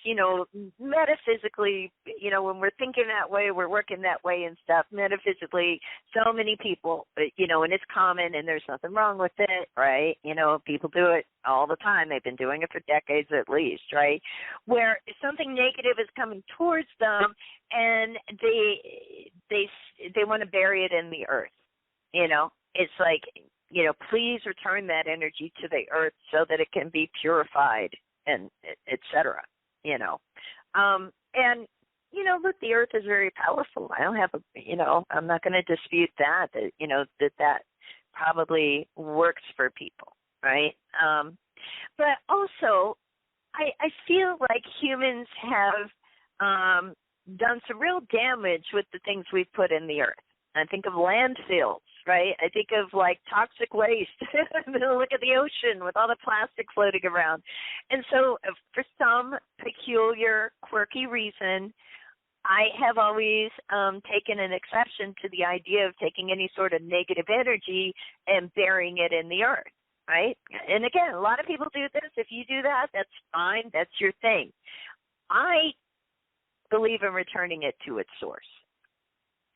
metaphysically, when we're thinking that way, we're working that way and stuff, metaphysically, so many people, and it's common and there's nothing wrong with it, right? People do it all the time. They've been doing it for decades at least, right? Where something negative is coming towards them and they want to bury it in the earth, It's like, please return that energy to the earth so that it can be purified and et cetera, And, look, the earth is very powerful. I don't have I'm not going to dispute that that probably works for people, right? But also, I feel like humans have done some real damage with the things we've put in the earth. I think of landfills, right? I think of like toxic waste. Look at the ocean with all the plastic floating around. And so for some peculiar, quirky reason, I have always taken an exception to the idea of taking any sort of negative energy and burying it in the earth, right? And again, a lot of people do this. If you do that, that's fine. That's your thing. I believe in returning it to its source,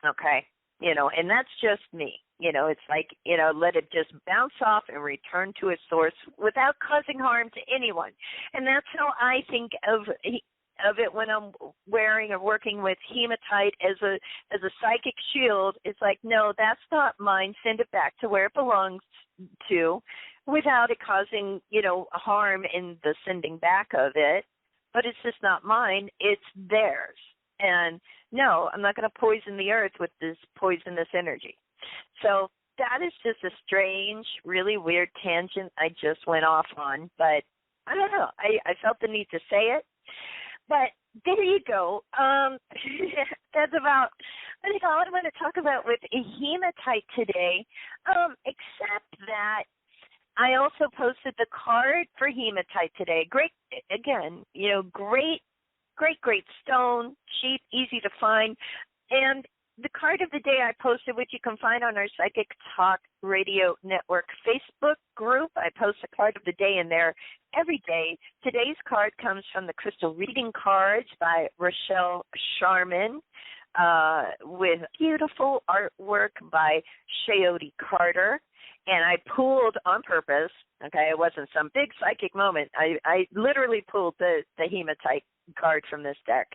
okay? And that's just me. It's like, let it just bounce off and return to its source without causing harm to anyone. And that's how I think of it when I'm wearing or working with hematite as a psychic shield. It's like, no, that's not mine. Send it back to where it belongs to without it causing, harm in the sending back of it. But it's just not mine. It's theirs. And no, I'm not going to poison the earth with this poisonous energy. So that is just a strange, really weird tangent I just went off on. But I don't know. I felt the need to say it. But there you go. That's about, I think, all I'm going to talk about with hematite today, except that I also posted the card for hematite today. Great, again, great stone, cheap, easy to find. And the card of the day I posted, which you can find on our Psychic Talk Radio Network Facebook group. I post a card of the day in there every day. Today's card comes from the Crystal Reading Cards by Rochelle Sharman, with beautiful artwork by Shayote Carter. And I pulled on purpose, okay, it wasn't some big psychic moment. I literally pulled the hematite card from this deck,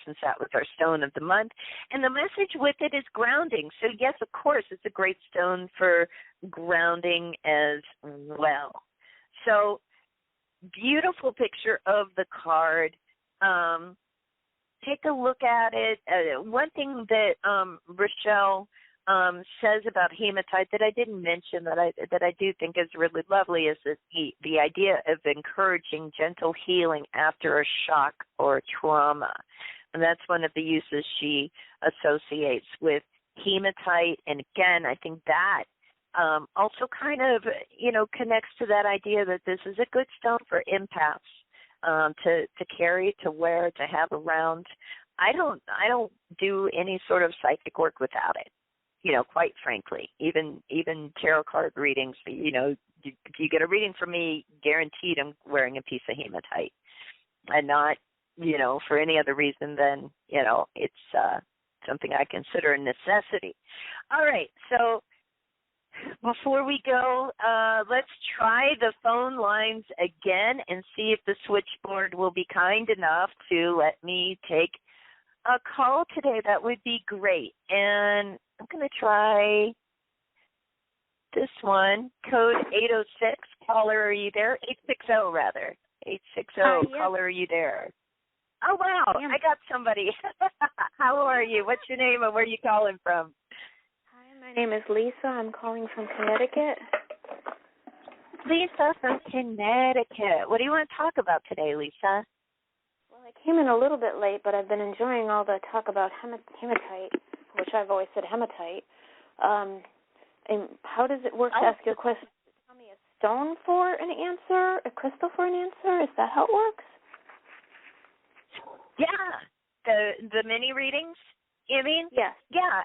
since that was our stone of the month. And the message with it is grounding. So, yes, of course, it's a great stone for grounding as well. So, beautiful picture of the card. Take a look at it. One thing that Rochelle says about hematite that I didn't mention that I do think is really lovely is the idea of encouraging gentle healing after a shock or trauma. And that's one of the uses she associates with hematite. And again, I think that also kind of, connects to that idea that this is a good stone for empaths to carry, to wear, to have around. I don't do any sort of psychic work without it. Quite frankly, even tarot card readings, if you get a reading from me, guaranteed I'm wearing a piece of hematite, and not, for any other reason than, it's something I consider a necessity. All right, so before we go, let's try the phone lines again and see if the switchboard will be kind enough to let me take a call today. That would be great. And I'm going to try this one, code 806. Caller, are you there? 860, rather. 860, yes. Caller, are you there? Oh, wow, I got somebody. How are you? What's your name and where are you calling from? Hi, my name is Lisa. I'm calling from Connecticut. Lisa from Connecticut. What do you want to talk about today, Lisa? Well, I came in a little bit late, but I've been enjoying all the talk about hematite, which I've always said hematite. And how does it work to ask you a question? Tell me a stone for an answer, a crystal for an answer? Is that how it works? Yeah. The mini readings, you mean? Yes. Yeah.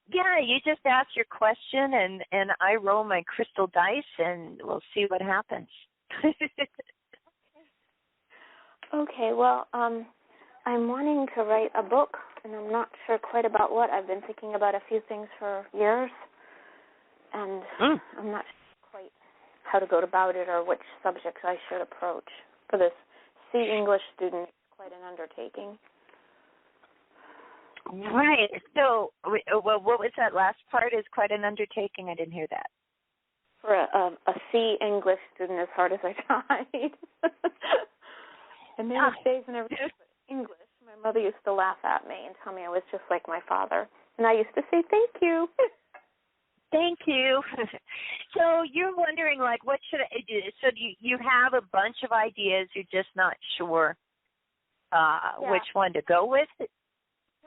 Yeah, you just ask your question and I roll my crystal dice and we'll see what happens. Okay, well, I'm wanting to write a book, and I'm not sure quite about what. I've been thinking about a few things for years, and I'm not sure quite how to go about it or which subjects I should approach. For this C English student, it's quite an undertaking. Right. So, well, what was that last part? Is quite an undertaking. I didn't hear that. For a C English student, as hard as I tried. And there were days and everything but English. My mother used to laugh at me and tell me I was just like my father. And I used to say, thank you. Thank you. So you're wondering, like, what should I do? So do you have a bunch of ideas. You're just not sure which one to go with? 2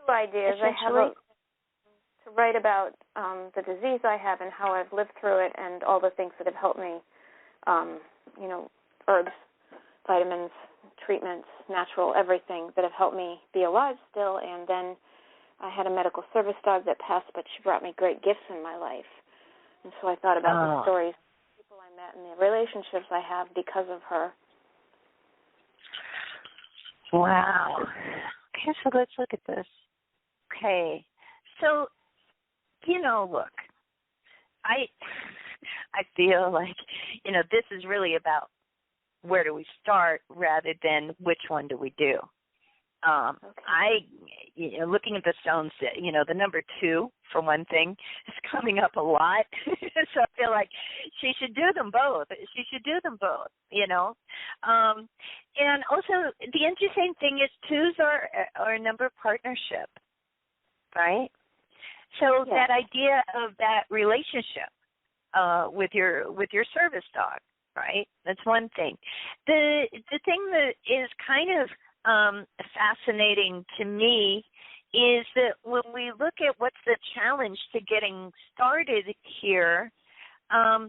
ideas. I have to write about the disease I have and how I've lived through it and all the things that have helped me, herbs, vitamins, treatments, natural, everything that have helped me be alive still. And then I had a medical service dog that passed, but she brought me great gifts in my life. And so I thought about the stories, the people I met, and the relationships I have because of her. Wow. Okay, so let's look at this. Okay. So, look, I feel like, this is really about where do we start rather than which one do we do. Looking at the stones, the number 2, for one thing, is coming up a lot. So I feel like she should do them both. And also, the interesting thing is 2s are a number of partnership, right? So that idea of that relationship with your service dog, right? That's one thing. The thing that is kind of fascinating to me is that when we look at what's the challenge to getting started here, I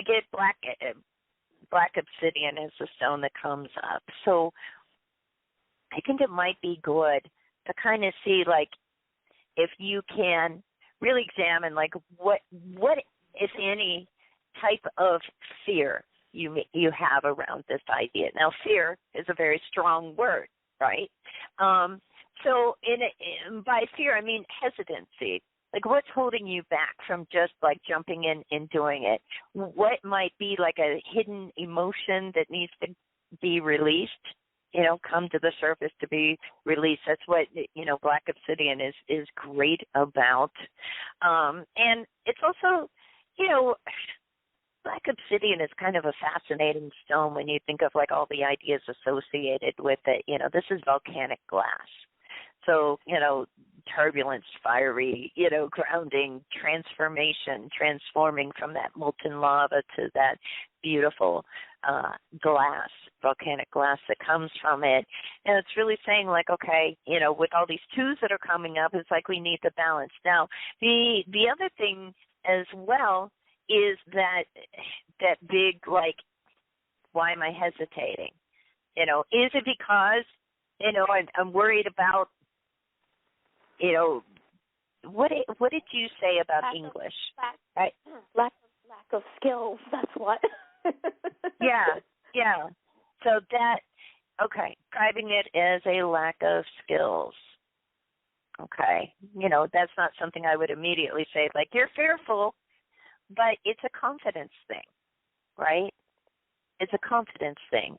get black obsidian is the stone that comes up. So I think it might be good to kind of see, like, if you can really examine, like, what if any type of fear you have around this idea. Now, fear is a very strong word, right? So by fear, I mean hesitancy. Like, what's holding you back from just, like, jumping in and doing it? What might be, like, a hidden emotion that needs to be released, come to the surface to be released? That's what, black obsidian is great about. And it's also, black obsidian is kind of a fascinating stone when you think of, like, all the ideas associated with it. This is volcanic glass. So, turbulence, fiery, grounding, transformation, transforming from that molten lava to that beautiful glass, volcanic glass that comes from it. And it's really saying, like, okay, with all these 2s that are coming up, it's like we need the balance. Now, the other thing as well is that big, like, why am I hesitating? Is it because, I'm worried about, what did you say about English? Lack of skills, that's what. Yeah. So describing it as a lack of skills. Okay. That's not something I would immediately say, like, you're fearful, but it's a confidence thing, right? It's a confidence thing.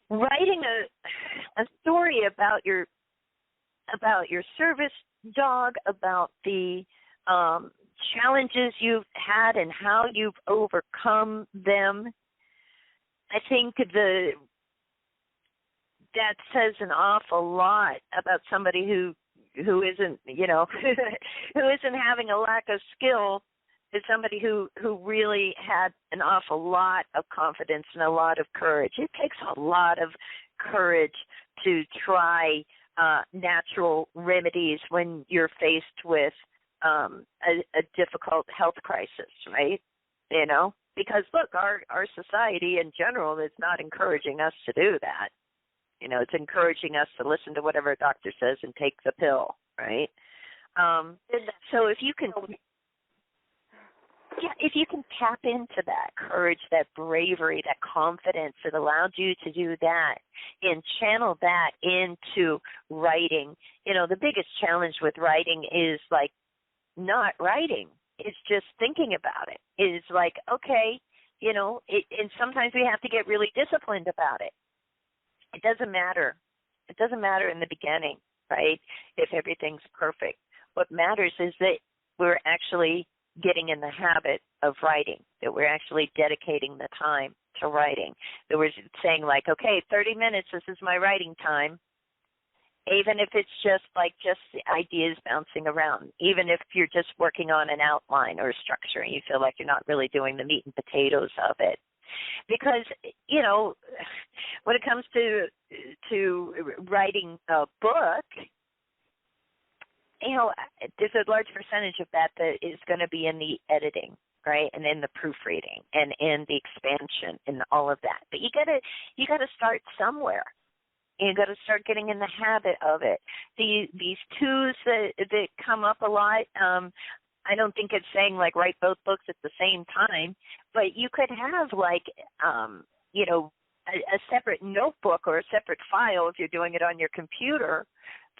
Yeah. Writing a story about your service dog, about the challenges you've had and how you've overcome them, I think that says an awful lot about somebody who isn't, who isn't having a lack of skill, is somebody who really had an awful lot of confidence and a lot of courage. It takes a lot of courage to try natural remedies when you're faced with a difficult health crisis, right? You know, because look, our society in general is not encouraging us to do that. You know, it's encouraging us to listen to whatever a doctor says and take the pill, right? So if you can tap into that courage, that bravery, that confidence that allowed you to do that and channel that into writing, you know, the biggest challenge with writing is like not writing. It's just thinking about it. It's like, okay, you know, and sometimes we have to get really disciplined about it. It doesn't matter. It doesn't matter in the beginning, right, if everything's perfect. What matters is that we're actually getting in the habit of writing, that we're actually dedicating the time to writing, that we're saying like, okay, 30 minutes, this is my writing time, even if it's just ideas bouncing around, even if you're just working on an outline or a structure and you feel like you're not really doing the meat and potatoes of it. Because, you know, when it comes to writing a book, you know, there's a large percentage of that is going to be in the editing, right, and in the proofreading and in the expansion and all of that. But you gotta start somewhere. You got to start getting in the habit of it. These twos that come up a lot. I don't think it's saying like write both books at the same time, but you could have like, you know, a separate notebook or a separate file if you're doing it on your computer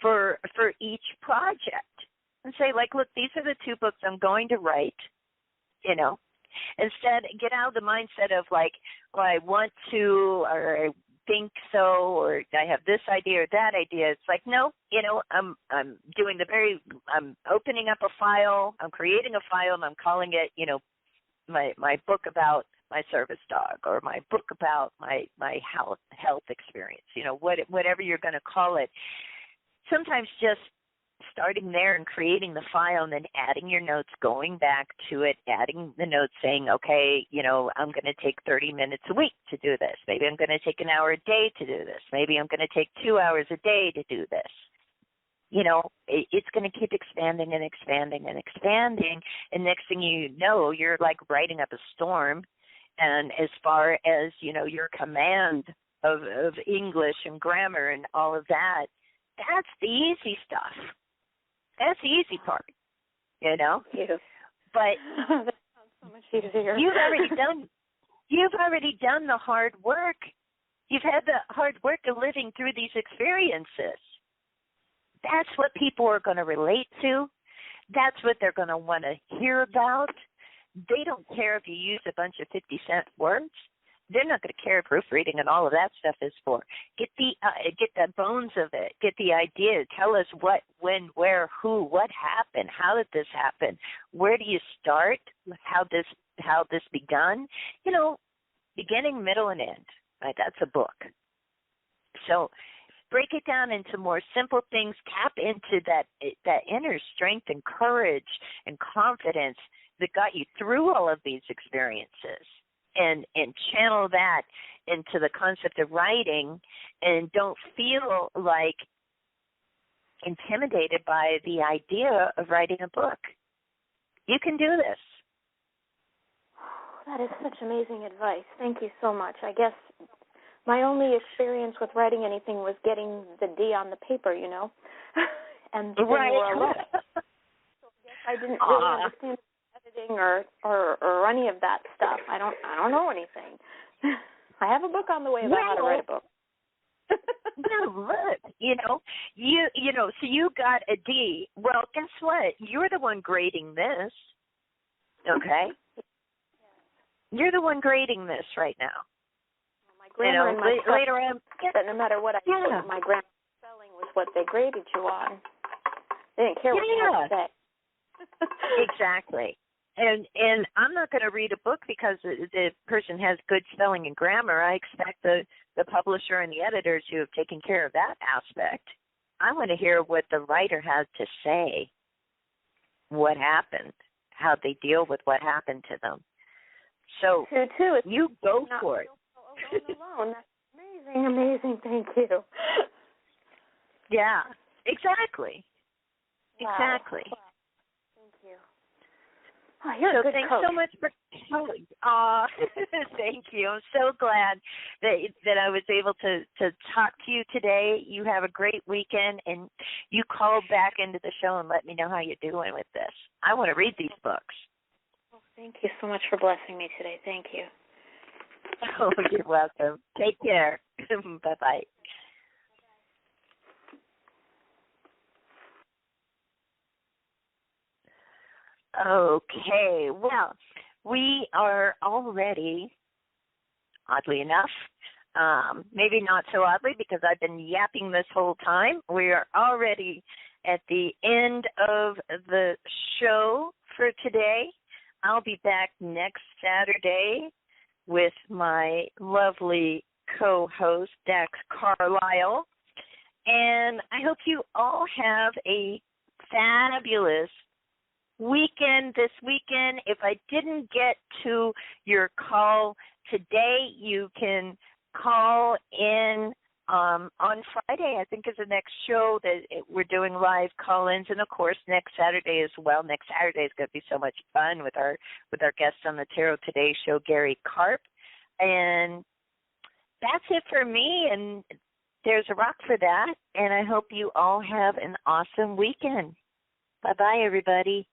for each project, and say like, look, these are the 2 books I'm going to write. You know, instead get out of the mindset of like, well, I want to, or I think so, or I have this idea or that idea. It's like, no, you know, I'm opening up a file, I'm creating a file, and I'm calling it, you know, my book about my service dog, or my book about my health experience, you know, whatever you're going to call it. Sometimes just starting there and creating the file and then adding your notes, going back to it, adding the notes saying, okay, you know, I'm going to take 30 minutes a week to do this. Maybe I'm going to take an hour a day to do this. Maybe I'm going to take 2 hours a day to do this. You know, it's going to keep expanding and expanding and expanding. And next thing you know, you're like writing up a storm. And as far as, you know, your command of English and grammar and all of that, that's the easy stuff. That's the easy part, you know. Yeah. But that sounds so much easier. You've already done the hard work. You've had the hard work of living through these experiences. That's what people are going to relate to. That's what they're going to want to hear about. They don't care if you use a bunch of 50-cent words. They're not going to care if proofreading and all of that stuff is for. Get the bones of it. Get the idea. Tell us what, when, where, who, what happened. How did this happen? Where do you start? How this begun? You know, beginning, middle, and end. Right? That's a book. So break it down into more simple things. Tap into that inner strength and courage and confidence that got you through all of these experiences. And channel that into the concept of writing, and don't feel like intimidated by the idea of writing a book. You can do this. That is such amazing advice. Thank you so much. I guess my only experience with writing anything was getting the D on the paper, you know, and then right. we're alone. So I guess I didn't really understand editing or any of that stuff. I don't know anything. I have a book on the way about how to write a book. No, look, you know, so you got a D. Well, guess what? You're the one grading this. Okay? You're the one grading this right now. My grammar and my later on, that no matter what I put, my grammar and spelling was what they graded you on. They didn't care what you had to say. Exactly. And I'm not going to read a book because the person has good spelling and grammar. I expect the publisher and the editors who have taken care of that aspect. I want to hear what the writer has to say, what happened, how they deal with what happened to them. So you go for it. Alone. That's amazing. Thank you. Yeah, exactly. Wow. Exactly. Thank you. Oh, you're a good thanks coach. so much for calling. Thank you. I'm so glad that I was able to talk to you today. You have a great weekend, and you call back into the show and let me know how you're doing with this. I want to read these books. Well, thank you so much for blessing me today. Thank you. Oh, you're welcome. Take care. Bye-bye. Okay, well, we are already, oddly enough, maybe not so oddly because I've been yapping this whole time, we are already at the end of the show for today. I'll be back next Saturday with my lovely co-host, Dax Carlisle, and I hope you all have a fabulous weekend this weekend. If I didn't get to your call today, you can call in on Friday, I think is the next show that we're doing live call-ins, and of course next Saturday as well. Next Saturday is going to be so much fun with our guest on the Tarot Today show, Gary Karp. And that's it for me, and there's a rock for that, and I hope you all have an awesome weekend. Bye-bye, everybody.